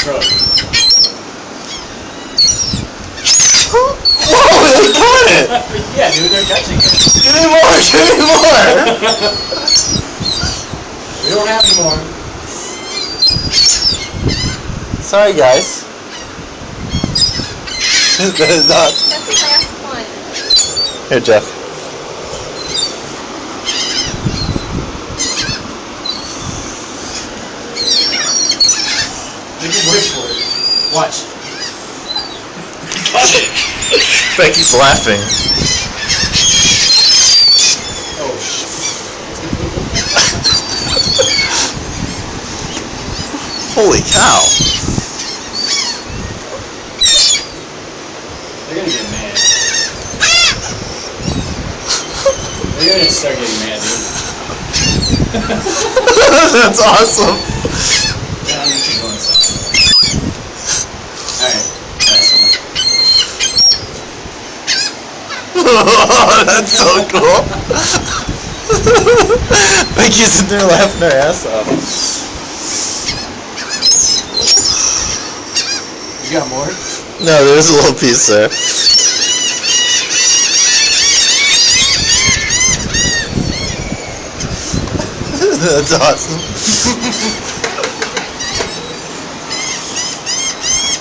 truck. Whoa, they got it! Yeah, dude, they're catching it. Give me more, give me more! We don't have any more. Sorry, guys. That is not. That's the last one. Here, Jeff. They can wait for it. Watch. Becky's laughing. Oh, shit. Holy cow. They're gonna get mad. They're gonna start getting mad, dude. That's awesome. Yeah, I'm gonna keep going inside. Alright, last one. That's so cool. Becky's in there laughing her ass off. You got more? No, there's a little piece there. That's awesome.